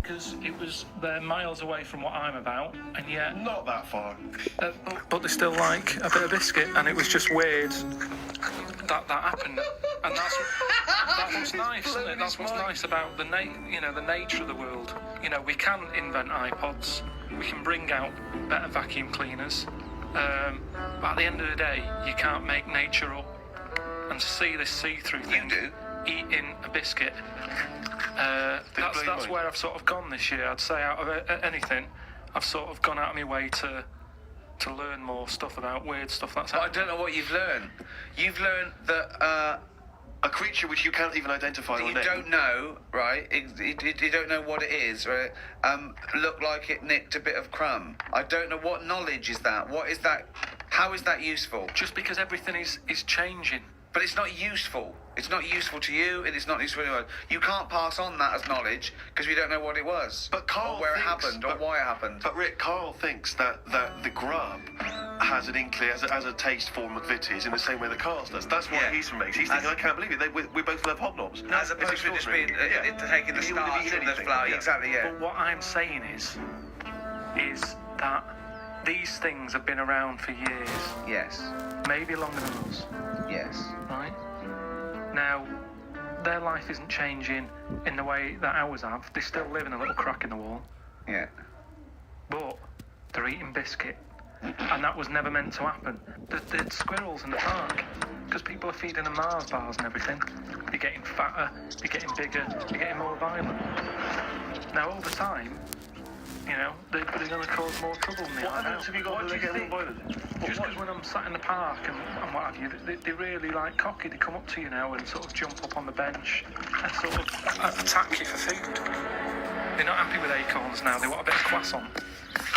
because they're miles away from what I'm about, and yet... Not that far. But they still like a bit of biscuit, and it was just weird that happened. And that's what's nice, isn't it? That's what's nice about the nature of the world. You know, we can invent iPods, we can bring out better vacuum cleaners, but at the end of the day, you can't make nature up. And to see this see-through thing, eating a biscuit, that's where I've sort of gone this year. I'd say out of anything, I've sort of gone out of my way to learn more stuff about weird stuff that's happening. I don't know what you've learned. You've learned that a creature which you can't even identify or name. You don't know, right? You don't know what it is, right? Looked like it nicked a bit of crumb. I don't know what knowledge is that. What is that? How is that useful? Just because everything is changing. But it's not useful. It's not useful to you, and it's not useful to anyone. You can't pass on that as knowledge because we don't know what it was. But Carl or where thinks, it happened, or why it happened. But Rick, Carl thinks that the grub has an inkling, has a taste for McVitie's in the same way that Carl does. That's what he's from. He's thinking, I can't believe it. We both love hobnobs. No, as opposed to just being taking the starch from the flour. Exactly, yeah. But what I'm saying is that these things have been around for years. Yes. Maybe longer than us. Yes. Right? Now, their life isn't changing in the way that ours have. They still live in a little crack in the wall. Yeah. But they're eating biscuit. And that was never meant to happen. The squirrels in the park, because people are feeding them Mars bars and everything. They're getting fatter, they're getting bigger, they're getting more violent. Now, over time, you know, they're going to cause more trouble than they are now. Have you got What do you think? Just because when I'm sat in the park and what have you, they really like cocky. They come up to you now and sort of jump up on the bench and sort of attack you for food. They're not happy with acorns now. They want a bit of croissant.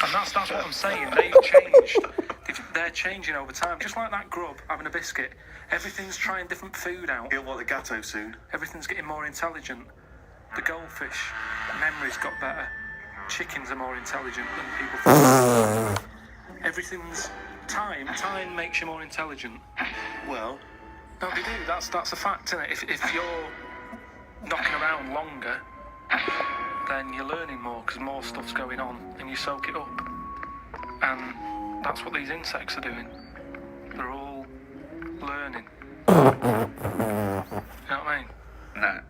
And that's what I'm saying. They've changed. They're changing over time. Just like that grub having a biscuit. Everything's trying different food out. He'll want the gatto soon. Everything's getting more intelligent. The goldfish, memory's got better. Chickens are more intelligent than people think. Everything's... Time makes you more intelligent. Well... No, they do. That's a fact, isn't it? If you're knocking around longer, then you're learning more because more stuff's going on and you soak it up. And that's what these insects are doing. They're all learning. You know what I mean? No.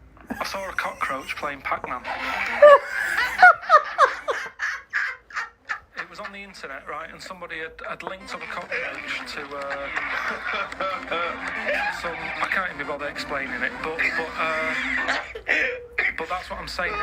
I saw a cockroach playing Pac-Man. It was on the internet, right, and somebody had linked up a cockroach to some... I can't even be bothered explaining it, but that's what I'm saying.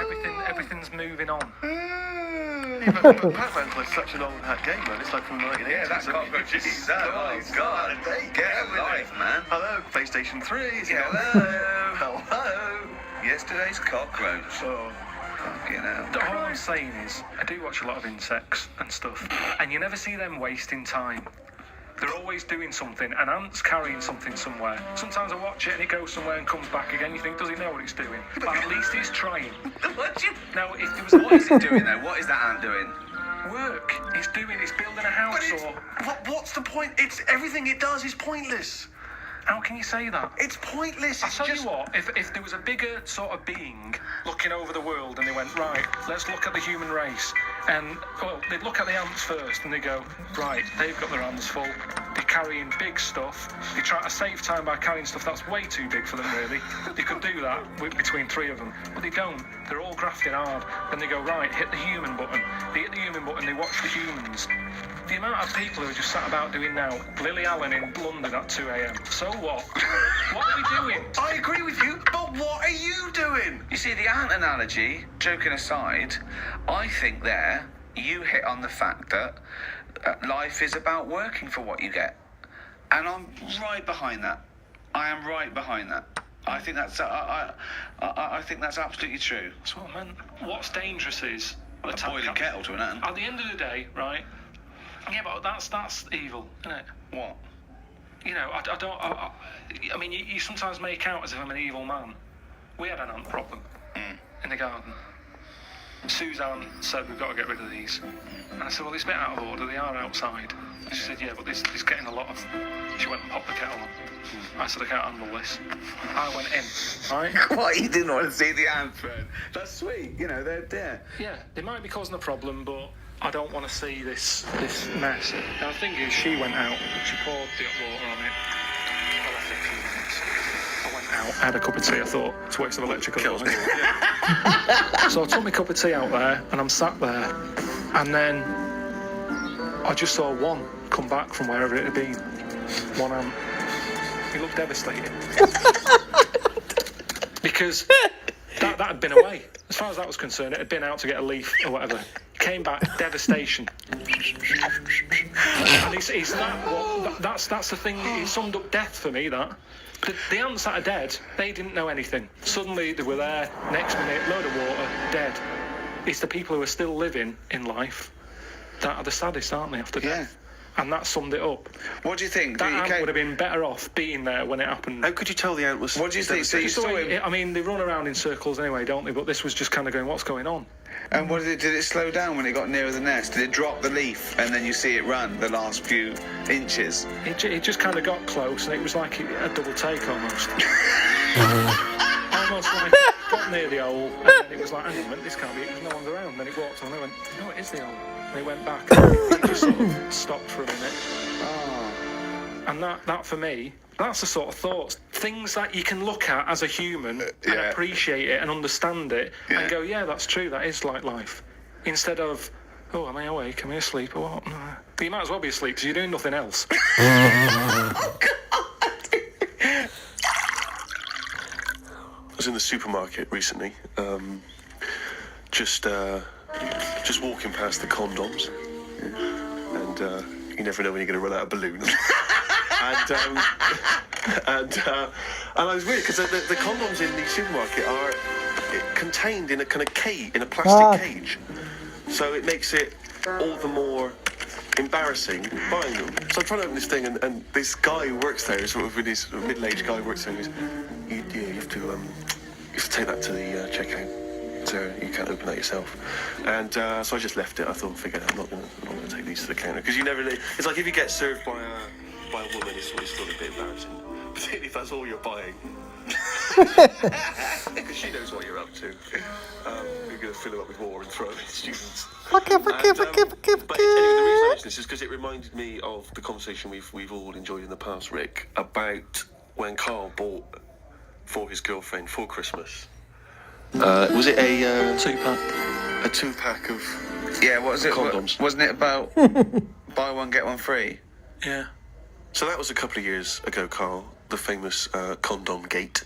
Everything's moving on. Yeah, but Pac-Man's like such an old hat game, man. It's like from the 1980s. Yeah, that cockroach is oh God, get a life, man. Hello, PlayStation 3. Hello. Hello. Yesterday's cockroach. Oh. Fucking hell. All I'm saying is, I do watch a lot of insects and stuff, and you never see them wasting time. They're always doing something. An ant's carrying something somewhere. Sometimes I watch it and it goes somewhere and comes back again. You think, does he know what he's doing? But at least he's trying. Now, if there was What is it doing though? What is that ant doing? work, he's building a house, What's the point? It's everything it does is pointless. How can you say that? It's pointless. I'll tell you what, if there was a bigger sort of being looking over the world and they went, right, let's look at the human race, and, well, they'd look at the ants first and they go, right, they've got their hands full, they're carrying big stuff, they try to save time by carrying stuff that's way too big for them, really. They could do that between three of them, but they don't. They're all grafting hard. Then they go, right, hit the human button. They hit the human button, they watch the humans. The amount of people who are just sat about doing now, Lily Allen in London at 2 a.m. So what? What are we doing? I agree with you, but what are you doing? You see, the ant analogy, joking aside, I think there you hit on the fact that life is about working for what you get. And I'm right behind that. I am right behind that. I think that's I think that's absolutely true. That's what I meant. What's dangerous is A boiling kettle to an ant. at the end of the day, right? Yeah, but that's evil, isn't it? What? You know, I mean, you sometimes make out as if I'm an evil man. We had an ant problem in the garden. Suzanne said, we've got to get rid of these. And I said, well, it's a bit out of order, they are outside. And she said, yeah, but this is getting a lot of... She went and popped the kettle on. I said, I can't handle this. I went in, right? What, you didn't want to see the ants, man? That's sweet, you know, they're there. Yeah, they might be causing a problem, but I don't want to see this mess. Now, the thing is, she went out, she poured the hot water on it. I left it a few minutes. I went out, I had a cup of tea, I thought, it's a waste of electrical. So I took my cup of tea out there, and I'm sat there, and then I just saw one come back from wherever it had been. One ant. He looked devastated. Because that had been away. As far as that was concerned, it had been out to get a leaf or whatever. Came back, devastation. And it's that's the thing, it summed up death for me, that. The ants that are dead, they didn't know anything. Suddenly they were there, next minute, load of water, dead. It's the people who are still living in life that are the saddest, aren't they, after death? And that summed it up. What do you think? That ant would have been better off being there when it happened. How could you tell the ant was... What do you think? So you saw him... I mean, they run around in circles anyway, don't they? But this was just kind of going, what's going on? And what did it slow down when it got nearer the nest? Did it drop the leaf and then you see it run the last few inches? It just kind of got close, and it was like a double take almost. Almost like it got near the hole, and then it was like, hang on a minute, this can't be it, because no one's around. Then it walked on, and I went, no, it is the hole. And it went back, and it just sort of stopped for a minute. And that for me, that's the sort of thoughts, things that you can look at as a human and appreciate it and understand it and go, yeah, that's true, that is like life. Instead of, oh, am I awake? Am I asleep or what? No. But you might as well be asleep because you're doing nothing else. I was in the supermarket recently, just walking past the condoms, and you never know when you're going to run out of balloons. and I was weird because the condoms in the supermarket are contained in a kind of cage, in a plastic cage, so it makes it all the more embarrassing buying them. So I'm trying to open this thing, and this guy who works there, sort of with his middle-aged guy who works there, goes, you have to take that to the checkout. So you can't open that yourself. And so I just left it. I thought, I'm not gonna take these to the counter, because you never know. It's like if you get served by a woman, it's still a bit embarrassing, particularly if that's all you're buying. Because she knows what you're up to. You're going to fill it up with water and throw it at students. But anyway, the reason I mention this is because it reminded me of the conversation we've all enjoyed in the past, Rick, about when Carl bought for his girlfriend for Christmas. Was it a 2-pack? A 2-pack of what was it? Condoms. Wasn't it about buy one get one free? Yeah. So that was a couple of years ago, Carl, the famous condom gate.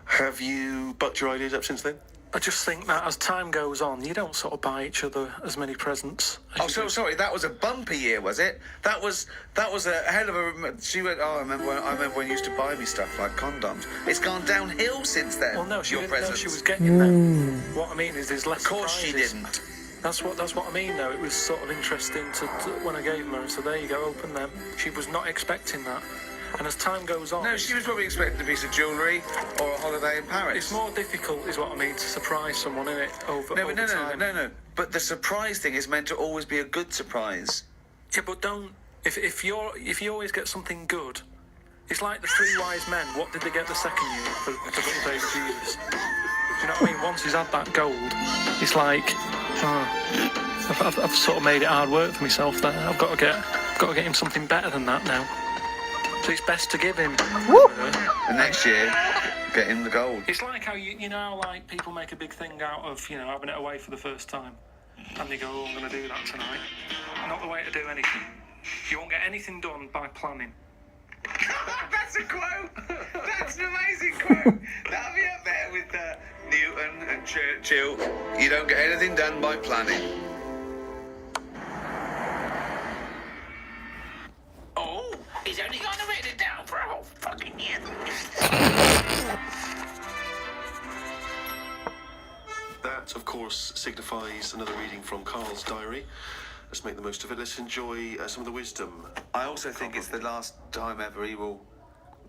Have you bucked your ideas up since then? I just think that as time goes on, you don't sort of buy each other as many presents. Sorry, that was a bumper year, was it? That was a hell of a... She went, I remember when you used to buy me stuff like condoms. It's gone downhill since then. Well, no, she didn't know she was getting them. What I mean is there's less Of course surprises. she didn't. That's what I mean, though. It was sort of interesting to when I gave them her, so there you go, open them. She was not expecting that. And as time goes on... No, she was probably expecting a piece of jewellery or a holiday in Paris. It's more difficult, is what I mean, to surprise someone, innit, over time. No. But the surprise thing is meant to always be a good surprise. Yeah, but don't... If you always get something good, it's like the 3 wise men. What did they get the second year for little baby Jesus? Do you know what I mean? Once he's had that gold, it's like... I've sort of made it hard work for myself there. I've got to get him something better than that now. So it's best to give him. The next year, get him the gold. It's like how you know how like people make a big thing out of having it away for the first time, and they go, "Oh, I'm going to do that tonight." Not the way to do anything. You won't get anything done by planning. That's a quote. That's an amazing quote. That'll be up there with Newton and Churchill. You don't get anything done by planning. Oh, he's only going to write it down for a whole fucking year. That, of course, signifies another reading from Carl's diary. Let's make the most of it. Let's enjoy some of the wisdom. I also think it's the last time ever he will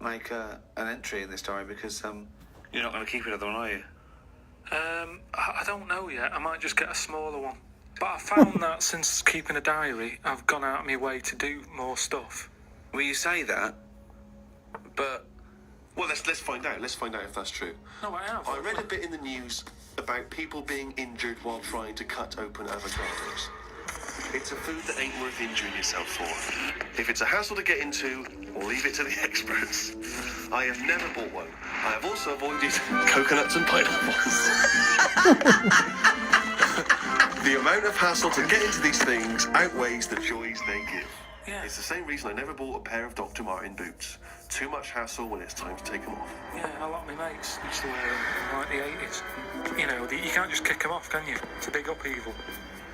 make an entry in this diary, because you're not going to keep another one, are you? I don't know yet. I might just get a smaller one. But I found that since keeping a diary, I've gone out of my way to do more stuff. Well, you say that, but Well, let's find out. Let's find out if that's true. No, I have. I read a bit in the news about people being injured while trying to cut open avocados. It's a food that ain't worth injuring yourself for. If it's a hassle to get into, leave it to the experts. I have never bought one. I have also avoided coconuts and pineapples. The amount of hassle to get into these things outweighs the joys they give. Yeah. It's the same reason I never bought a pair of Dr. Martin boots. Too much hassle when it's time to take them off. Yeah, a lot of my mates used to wear them in like the 80s. You know, you can't just kick them off, can you? It's a big upheaval.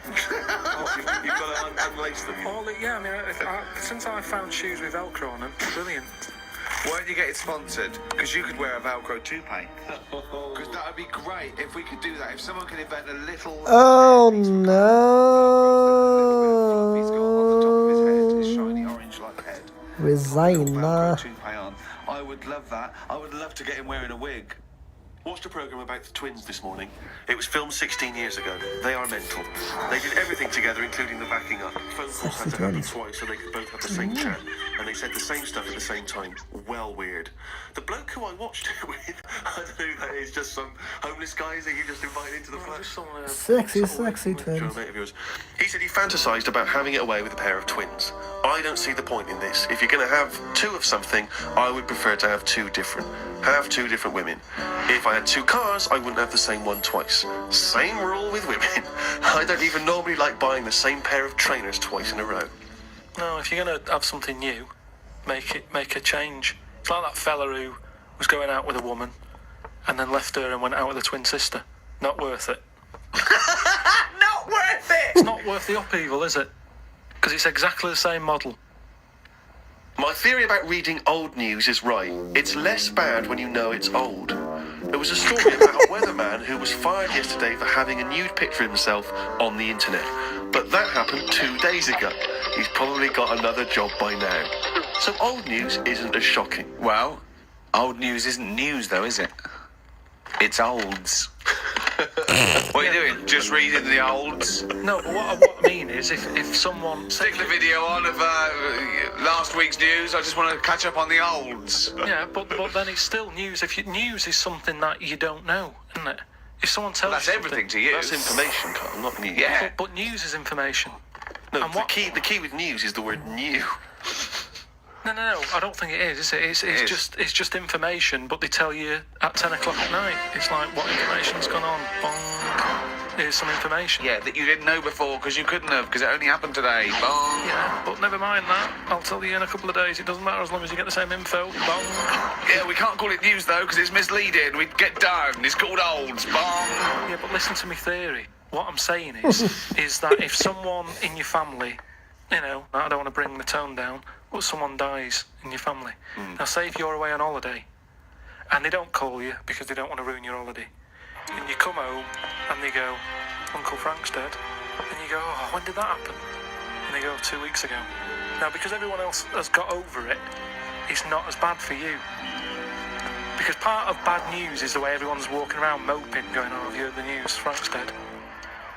You've got to unlace them. Yeah, I mean, since I found shoes with Velcro on them, brilliant. why don't you get it sponsored? Because you could wear a Velcro toupee. Because that would be great if we could do that. If someone could invent a little... Oh He's got on the top of his head, his shiny orange-like head. Resign. Velcro toupee on. I would love that. I would love to get him wearing a wig. Watched a programme about the twins this morning. It was filmed 16 years ago. They are mental. They did everything together, including the backing up. Phone calls had to happen twice so they could both have the same chat. And they said the same stuff at the same time. Well weird. The bloke who I watched it with, I don't know who that is, just some homeless guy that you just invited into the flat. Sexy twins. Mate of yours. He said he fantasised about having it away with a pair of twins. I don't see the point in this. If you're going to have two of something, I would prefer to have two different women. If I had two cars, I wouldn't have the same one twice. Same rule with women. I don't even normally like buying the same pair of trainers twice in a row. No, if you're going to have something new, make a change. It's like that fella who was going out with a woman and then left her and went out with a twin sister. Not worth it. Not worth it! It's not worth the upheaval, is it? Because it's exactly the same model. My theory about reading old news is right. It's less bad when you know it's old. There was a story about a weatherman who was fired yesterday for having a nude picture of himself on the internet. But that happened 2 days ago. He's probably got another job by now. So old news isn't as shocking. Well, old news isn't news, though, is it? It's olds. What are you doing? Just reading the olds? No, but what I mean is if someone... Stick the video on of last week's news. I just want to catch up on the olds. Yeah, but then it's still news. News is something that you don't know, isn't it? If someone tells That's you everything to you. That's information, Carl, not news. Yeah. But news is information. No, And the key with news is the word new. No, I don't think it is it? It's just information, but they tell you at 10 o'clock at night. It's like, what information's gone on? Bong. Here's some information. Yeah, that you didn't know before because you couldn't have because it only happened today. Bong. Yeah, but never mind that. I'll tell you in a couple of days. It doesn't matter as long as you get the same info. Bong. Yeah, we can't call it news though because it's misleading. We'd get down. It's called olds. Bong. Yeah, but listen to me theory. What I'm saying is that if someone in your family, you know, I don't want to bring the tone down, but someone dies in your family. Now, say if you're away on holiday, and they don't call you because they don't want to ruin your holiday, and you come home, and they go, Uncle Frank's dead, and you go, oh, when did that happen? And they go, 2 weeks ago. Now, because everyone else has got over it, it's not as bad for you. Because part of bad news is the way everyone's walking around moping, going, oh, have you heard the news? Frank's dead.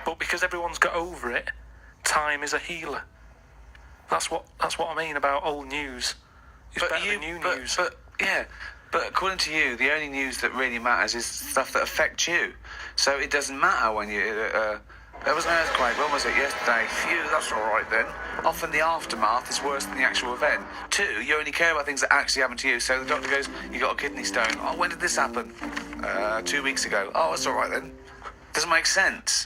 But because everyone's got over it, time is a healer. That's what I mean about old news. It's better than new news. But according to you, the only news that really matters is stuff that affects you. So it doesn't matter when you... there was an earthquake, when was it? Yesterday. Phew, that's all right then. Often the aftermath is worse than the actual event. 2, you only care about things that actually happen to you. So the doctor goes, you got a kidney stone. Oh, when did this happen? 2 weeks ago. Oh, that's all right then. Doesn't make sense.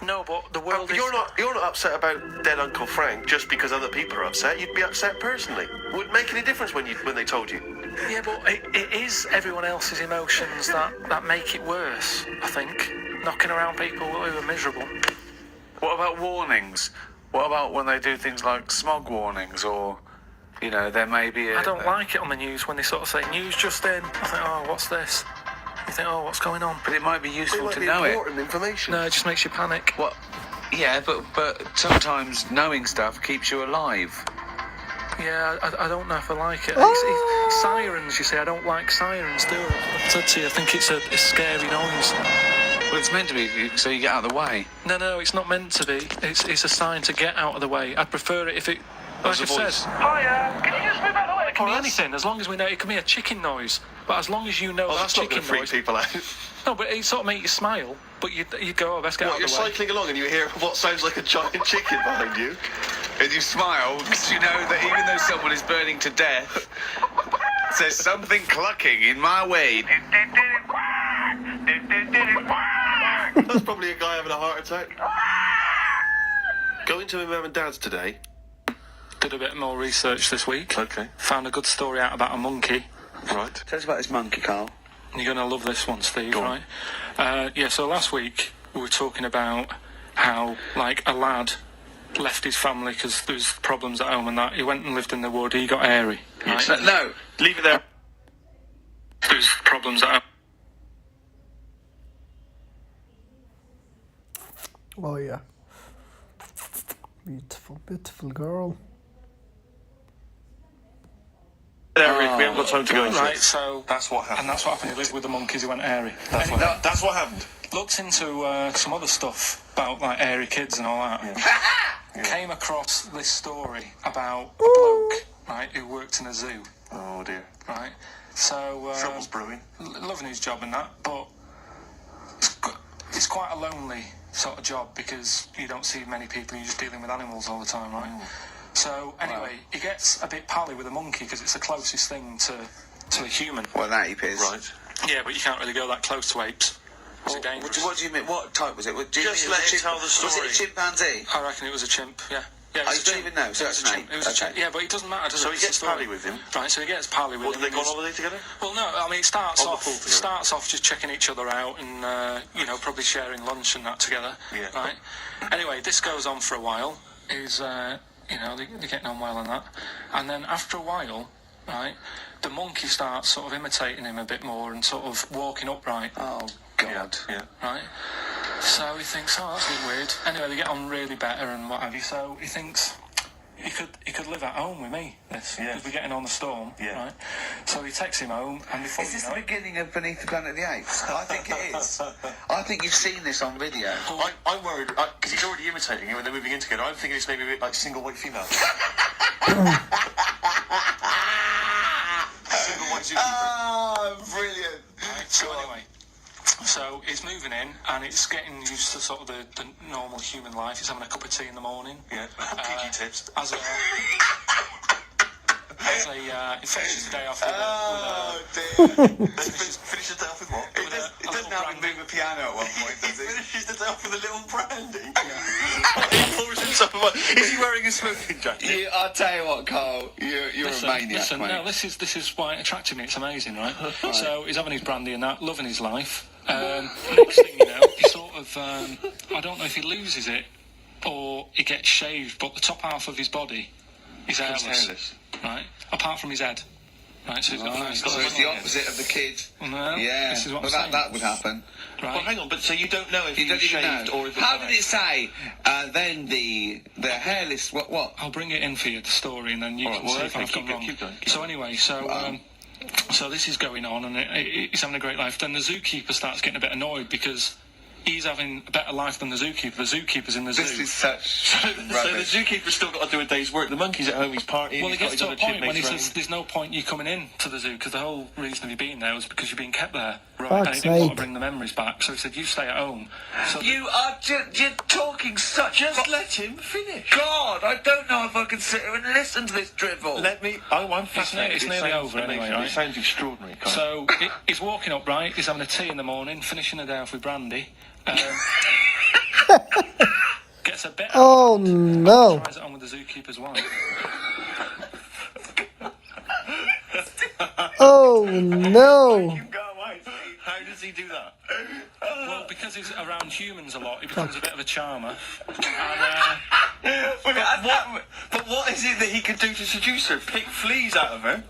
No, but the world is... You're not upset about dead Uncle Frank just because other people are upset. You'd be upset personally. Wouldn't make any difference when they told you. Yeah, but it is everyone else's emotions that make it worse, I think. Knocking around people who are miserable. What about warnings? What about when they do things like smog warnings or, you know, there may be a... I don't like it on the news when they sort of say, news just in. I think, oh, what's this? You think, oh, what's going on? But it might be useful It to might be know it. important information. No, it just makes you panic. What? Yeah, but sometimes knowing stuff keeps you alive. Yeah, I don't know if I like it. It's sirens, you see. I don't like sirens, do I? I said to you, I think it's a scary noise. Well, it's meant to be so you get out of the way. No, it's not meant to be. It's a sign to get out of the way. I'd prefer it if it, like I said, Hiya, can you just move out of the way? it can be anything, as long as we know. It can be a chicken noise, but as long as you know Oh, that that's not going chicken to freak noise. people out. No, but it sort of make you smile. But you go, oh, let's get out What, of you're the way. cycling along and you hear what sounds like a giant chicken behind you? And you smile because you know that even though someone is burning to death, there's something clucking in my way. That's probably a guy having a heart attack. Going to my mum and dad's today. Did a bit more research this week. Okay. Found a good story out about a monkey. Right. Tell us about this monkey, Carl. You're going to love this one, Steve, Go on. right? Yeah, so last week we were talking about how, like, a lad left his family because there was problems at home and that. He went and lived in the wood. He got airy. Right? No, Leave it there. There was problems at home. Oh yeah. Beautiful girl. There, Rick, we haven't got time to go into Right, it. so That's what happened. and that's what happened. He lived with the monkeys. He went airy. That's what happened. Looked into some other stuff about like airy kids and all that. Came across this story about a bloke, right, who worked in a zoo, Oh dear. right. So Trouble's brewing. loving his job and that, but it's quite a lonely sort of job because you don't see many people. You're just dealing with animals all the time, right? So anyway, he gets a bit pally with a monkey because it's the closest thing to a human. Well, that ape is. Right. Yeah, but you can't really go that close to apes. It's What, dangerous. what do you mean? What type was it? Do you Just mean it was let a him tell the Was story. it a chimpanzee? I reckon it was a chimp. Yeah. Yeah, Oh, it was you a don't chimp. even know, so It it's was a an chimp. ape. It was a Okay. chimp. Yeah, but it doesn't matter, does So it? he It's the gets story. pally with him. Right, so he gets pally with Well, him. did they go on holiday together? Well, no, I mean, it starts On the off pool together. just checking each other out and, probably sharing lunch and that together. Yeah. Right? Anyway, this goes on for a while. They're getting on well and that. And then after a while, right, the monkey starts sort of imitating him a bit more and sort of walking upright. Oh, God. Yeah. Right? So he thinks, oh, that's a bit weird. Anyway, they get on really better and what have you. So he thinks he could live at home with me. This, Yeah. because we're getting on the storm. Yeah. Right? So he takes him home, and before Is this you the know it, beginning of Beneath the Planet of the Apes? I think it is. I think you've seen this on video. I'm worried, because he's already imitating him and they're moving in together. I'm thinking it's maybe a bit like single white female. Single white zookeeper. Oh, brilliant. So anyway, so it's moving in, and it's getting used to sort of the normal human life. It's having a cup of tea in the morning. Yeah. PG tips. As a it finishes the day off with Oh, a dear. Finish the day off with what? It doesn't have to move a piano at one point, does it? Finishes the day off with a little brandy. He pours himself a Is he wearing a smoking jacket? I'll tell you what, Carl. You're a maniac, listen, mate. no, this is why it attracted me. It's amazing, right? So he's having his brandy and that, loving his life. Next thing you know, he sort of I don't know if he loses it or he gets shaved, but the top half of his body is hairless. Right? Apart from his head. Right, so he's got a nice So it's the opposite of the kid. No, Yeah, this is what but I'm saying. that would happen. Right. Well, hang on, but so you don't know if You he don't was even shaved know. or if How did it say? Then the hairless. What? I'll bring it in for you, the story, and then you All can right, see well, if okay, I've gone keep wrong. going. So anyway, so this is going on, and he's having a great life. Then the zookeeper starts getting a bit annoyed because he's having a better life than the zookeeper. The zookeeper's in the zoo. This is such So the rubbish. zookeeper's still got to do a day's work. The monkey's at home, he's partying. Well, he's he got gets his to a other point when he chipmates around. says, "There's no point you coming in to the zoo because the whole reason of you being there was because you're being kept there." Right? Fuck's And he didn't want sake. to bring the memories back, so he said, "You stay at home." So You are you're talking such. Just let him finish. God, I don't know if I can sit here and listen to this drivel. Let me. Oh, I'm fascinated. it's It nearly sounds over anyway, amazing. right? It sounds extraordinary. Carl. So he's walking up, right? He's having a tea in the morning, finishing the day off with brandy. Gets a bit. Oh out no. Tries it on with the zookeeper's wife. Oh no. You go away. How does he do that? Well, because he's around humans a lot, he becomes a bit of a charmer. But what is it that he could do to seduce her? Pick fleas out of her?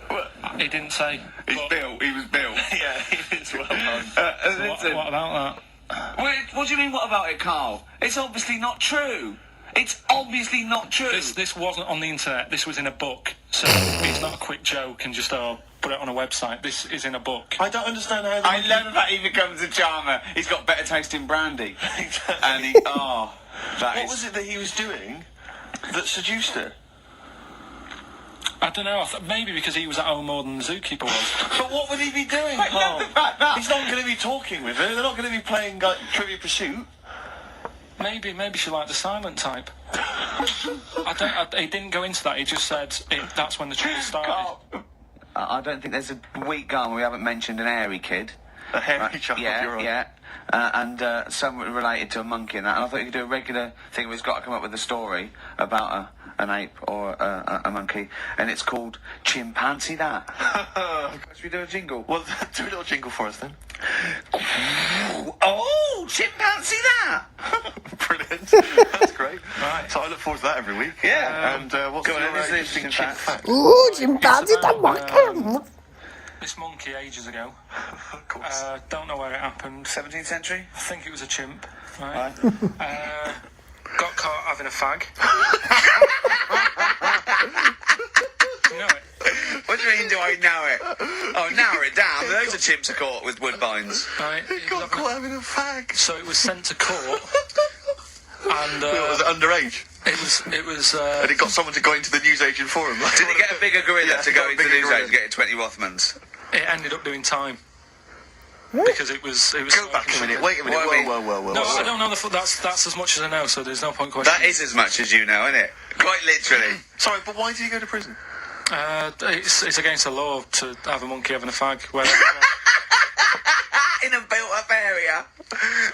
He didn't say. He's but- built. He was built. Yeah, he is well done. What about that? What do you mean? What about it, Carl? It's obviously not true. It's obviously not true. This wasn't on the internet. This was in a book. So it's not a quick joke and just put it on a website. This is in a book. I don't understand how. I love that he becomes a charmer. He's got better taste in brandy. And he, What was it that he was doing that seduced her? I don't know. Maybe because he was at home more than the zookeeper was. But what would he be doing? I love the fact that- He's not going to be talking with her. They're not going to be playing like Trivia Pursuit. Maybe she liked the silent type. He didn't go into that. He just said that's when the trouble started. I don't think there's a week gone where we haven't mentioned an hairy kid. A hairy child. You're right. Yeah. And somewhat related to a monkey and that. And I thought you could do a regular thing where he's got to come up with a story about an ape or a monkey, and it's called Chimpanzee That. Should we do a jingle? Well, do a little jingle for us then. Oh, Chimpanzee That! Brilliant. That's great. Right. So I look forward to that every week. Yeah. And what's Go on, your this is interesting interesting chimp fact. fact? Ooh, chimpanzee It's about, tabaco. This monkey ages ago. Of course. Don't know where it happened. 17th century? I think it was a chimp. Right. Right. Got caught having a fag. You know it. What do you mean, do I know it? Oh, narrow it down. Those are chimps are caught with woodbines. Right. He got caught having a fag. So it was sent to court, and Was it underage? it was. And he got someone to go into the newsagent for him. Did he get a bigger gorilla Yeah, to he go got a into the bigger news gorilla. age to get 20 Rothmans? It ended up doing time because it was. Go back a minute. Wait a minute. What I mean- Whoa. No, I don't know that's as much as I know. So there's no point questioning. That is as much as you know, isn't it? Quite literally. Sorry, but why did he go to prison? It's against the law to have a monkey having a fag. In a built-up area.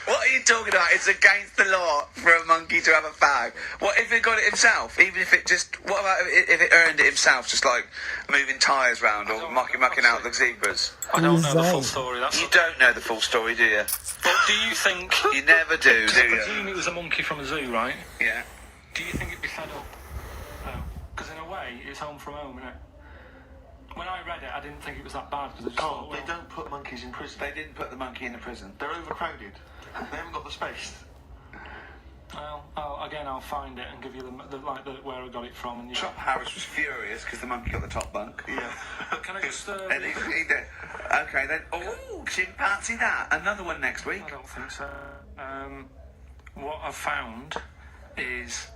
What are you talking about? It's against the law for a monkey to have a fag. What if it got it himself? Even if it just... What about if it earned it himself, just like moving tyres round or mucking out the zebras? I don't know the full story. That's You don't know the full story, do you? But do you think? You never do, do I you? presume it was a monkey from a zoo, right? Yeah. Do you think it'd be fed up? No, because in a way, it's home from home, isn't it? When I read it, I didn't think it was that bad because Oh, they don't put monkeys in prison. They didn't put the monkey in the prison. They're overcrowded. They haven't got the space. Well, I'll find it and give you where I got it from. And you Chop Harris was furious because the monkey got the top bunk. Yeah. Can I just? And he did. Okay, then. Oh, Chimpanzee That. Another one next week. I don't think so. What I've found is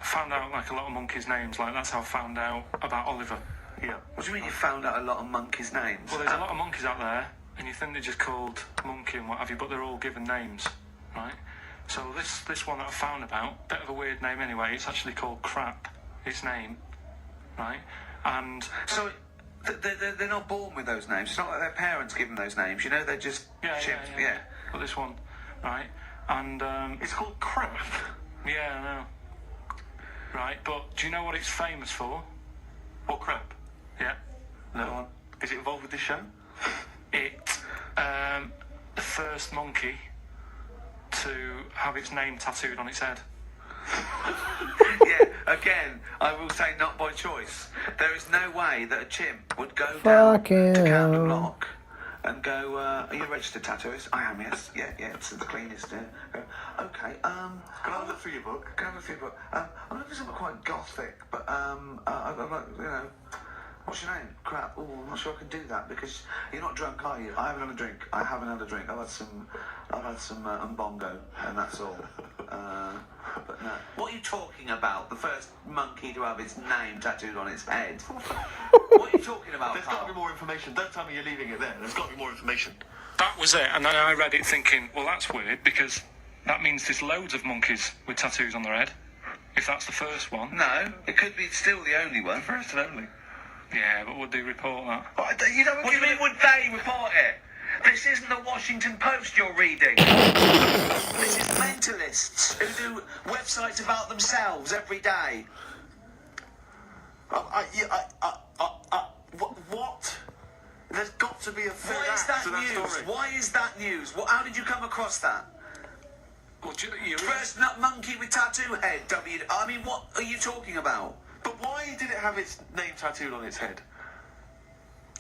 found out like a lot of monkeys' names. Like that's how I found out about Oliver. Yeah. What do you mean you found out a lot of monkeys' names? Well, there's a lot of monkeys out there, and you think they're just called monkey and what have you, but they're all given names, right? So this one that I found about, bit of a weird name anyway. It's actually called Crap. Its name, right? And So they're not born with those names. It's not like their parents give them those names. You know, they're just chimps. Yeah. But this one, right? And It's called crap. yeah, I know. Right, but do you know what it's famous for? Or crap. Yeah. No. Is it involved with this show? It the first monkey to have its name tattooed on its head. Yeah, again, I will say not by choice. There is no way that a chimp would go down Fucking to Camden hell. Lock and go, are you a registered tattooist? I am, yes. Yeah, it's the cleanest. Okay, Can I have a look through your book? Can I have a few book? I'm looking for something quite gothic, but I'm like, you know, what's your name? Crap. Oh, I'm not sure I can do that because you're not drunk, are you? I haven't had a drink. I haven't had a drink. I've had some umbongo, and that's all. But no. What are you talking about? The first monkey to have its name tattooed on its head. What are you talking about, There's got to Carl? be more information. Don't tell me you're leaving it there. There's got to be more information. That was it, and then I read it thinking, well, that's weird because that means there's loads of monkeys with tattoos on their head. If that's the first one. No, it could be still the only one. First and only. Yeah, but would they report that? What do you mean, would they report it? This isn't the Washington Post you're reading. This is mentalists who do websites about themselves every day. What? There's got to be a third Why is act that to that news? story. Why is that news? How did you come across that? Well, you First nut monkey with tattoo head. I mean, what are you talking about? But why did it have its name tattooed on its head?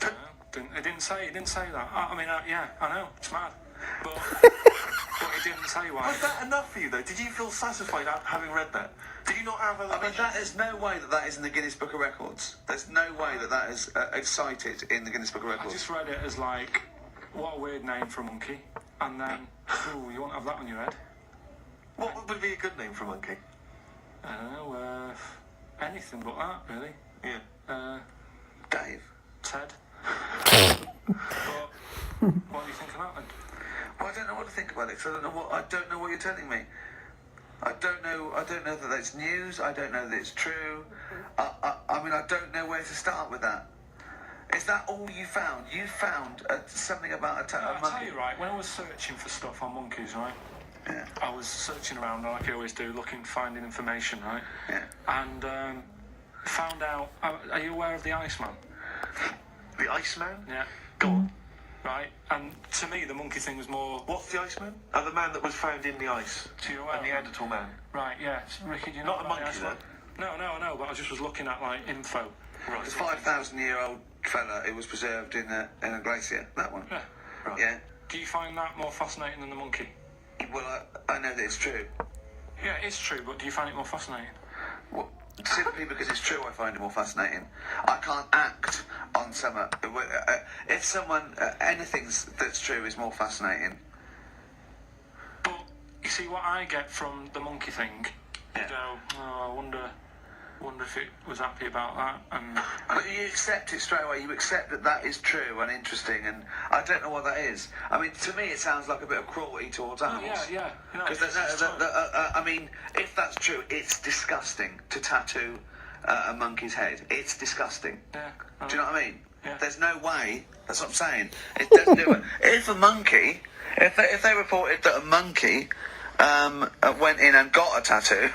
It didn't say that. I mean, yeah, I know, it's mad. But it didn't say why. Was that enough for you, though? Did you feel satisfied having read that? Do you not have a... I mean, there's no way that is in the Guinness Book of Records. There's no way that is cited in the Guinness Book of I Records. just read it as like, what a weird name for a monkey. And then, ooh, you won't have that on your head. What would be a good name for a monkey? I don't know, anything but that, really. Yeah. Dave. Ted. But, what do you think of that then? Well, I don't know what to think about it, because I don't know what you're telling me. I don't know that that's news. I don't know that it's true. I mean, I don't know where to start with that. Is that all you found? You found something about a I'll monkey? tell you, right, when I was searching for stuff on monkeys, right, Yeah. I was searching around like I always do, finding information, right? Yeah. And found out, are you aware of the Iceman? The Iceman? Yeah. Go on. Right, and to me the monkey thing was more... What's the Iceman? The man that was found in the ice. To you, A Neanderthal man. Right, yeah. Ricky, do you know Not a about the monkey, Iceman? No, I know, but I just was looking at, like, info. Right. The 5,000-year-old fella who was preserved in a glacier. That one. Yeah. Right. Yeah. Do you find that more fascinating than the monkey? Well, I know that it's true. Yeah, it's true, but do you find it more fascinating? Well, simply because it's true, I find it more fascinating. I can't act on some. If someone anything that's true is more fascinating. But you see what I get from the monkey thing. Yeah. You go, oh, I wonder if it was happy about that. And But you accept it straight away. You accept that is true and interesting, and I don't know what that is. I mean, to me, it sounds like a bit of cruelty towards animals. yeah. No, Because I mean, if that's true, it's disgusting to tattoo a monkey's head. It's disgusting. yeah. Do you know what I mean? Yeah. There's no way. That's what I'm saying. It doesn't do it. If a monkey, if they reported that a monkey went in and got a tattoo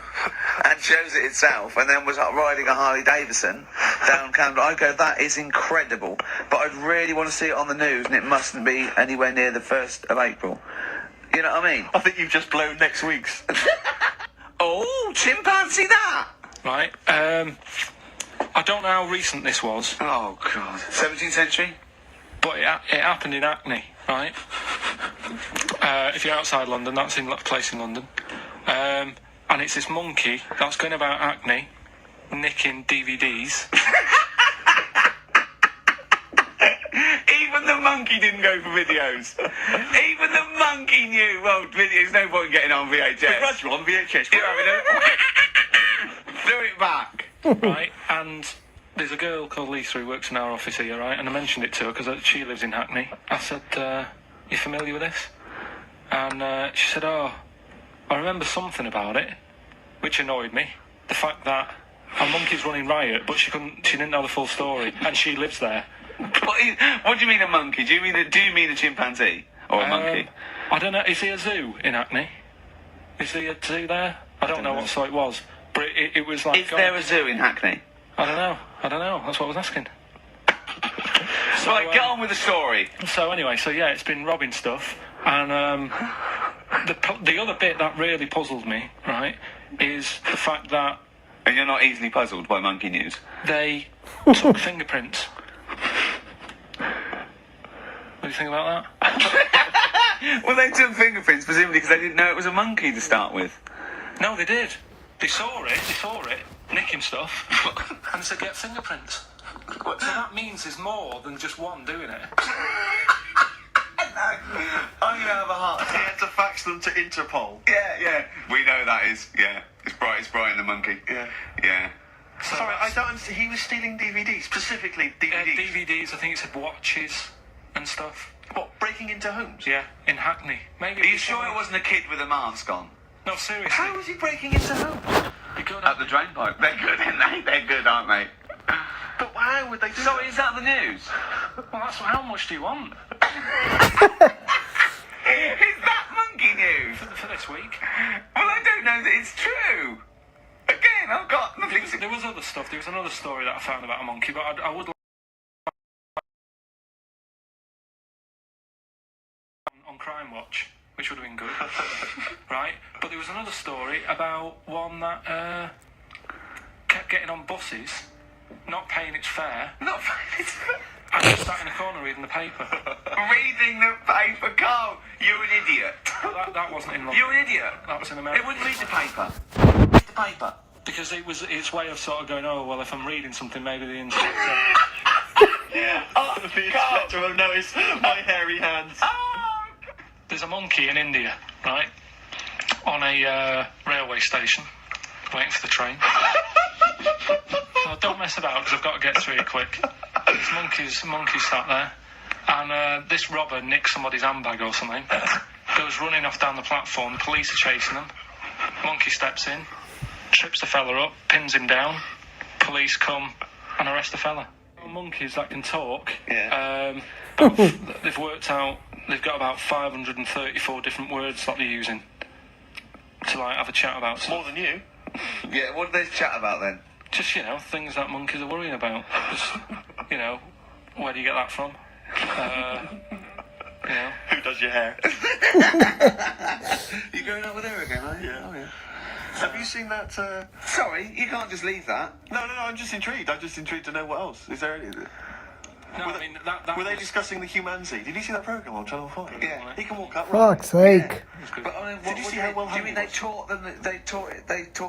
and shows it itself and then was riding a Harley Davidson down Camden, I'd go, that is incredible. But I'd really want to see it on the news, and it mustn't be anywhere near the 1st of April. You know what I mean? I think you've just blown next week's. Oh, chimpanzee that! Right. I don't know how recent this was, Oh, God. 17th century? but it happened in Hackney, right? If you're outside London, that's in a place in London. And it's this monkey that's going about Hackney, nicking DVDs. Even the monkey didn't go for videos. Even the monkey knew, well, videos, no point getting on VHS. Rush on VHS. You're having a... Threw it back. Right, and there's a girl called Lisa who works in our office here, right, and I mentioned it to her because she lives in Hackney. I said, you familiar with this? And she said, oh, I remember something about it, which annoyed me. The fact that a monkey's running riot, but she didn't know the full story, and she lives there. What do you mean a monkey? Do you mean a chimpanzee? Or a monkey? I don't know, is there a zoo in Hackney? Is there a zoo there? I don't know what site it was, but it was like... Is there a zoo in Hackney? I don't know, that's what I was asking. So, Right, get on with the story. So anyway, yeah, it's been robbing stuff, and the other bit that really puzzled me, right, is the fact that And you're not easily puzzled by monkey news? they took fingerprints. What do you think about that? Well, they took fingerprints, presumably because they didn't know it was a monkey to start with. No, they did. They saw it, nicking stuff, and said get fingerprints. So that means there's more than just one doing it. I'm going to have a heart He had to fax them to Interpol. Yeah. We know that is, yeah. It's Brian the monkey. Yeah. So Sorry, I don't understand. He was stealing DVDs, specifically DVDs. DVDs, I think it said watches and stuff. What, breaking into homes? Yeah, in Hackney. Maybe. Are you sure it wasn't a kid with a mask on? No, seriously. How was he breaking into homes? You go At down the drain pipe. They're good, aren't they? They're good, aren't they? But how would they do So that? is that the news? Well, that's how much do you want Is that monkey news? for this week? Well, I don't know that it's true. Again, I've got nothing to... There was other stuff. There was another story that I found about a monkey, but I would like on Crime Watch, which would have been good, right? But there was another story about one that kept getting on buses, not paying its fare, and just sat in a corner reading the paper. Reading the paper, Carl. You're an idiot. That wasn't in London. You're an idiot. That was in It America. wouldn't read the paper. Read the paper. Because it was its way of sort of going, oh, well, if I'm reading something, maybe the inspector... The inspector will notice my hairy hands. There's a monkey in India, right, on a railway station, waiting for the train. Oh, don't mess about, because I've got to get through it quick. There's monkeys sat there, and this robber nicks somebody's handbag or something, goes running off down the platform, the police are chasing them, monkey steps in, trips the fella up, pins him down, police come and arrest the fella. Monkeys that can talk, they've worked out, they've got about 534 different words that they're using to like have a chat about stuff. More than you. Yeah, what do they chat about then? Just, you know, things that monkeys are worrying about. Just, you know, where do you get that from? You know. Who does your hair? You going out with her again, are you? Yeah. Oh, yeah. Have you seen that? Sorry, you can't just leave that. No, I'm just intrigued. I'm just intrigued to know what else. Is there any... No, I mean, that Were they was- discussing the humanity? Did you see that programme on Channel 5? Yeah. He can walk up. Fuck's sake. But I mean, Did you see how well do you Harry mean they was? taught them? They taught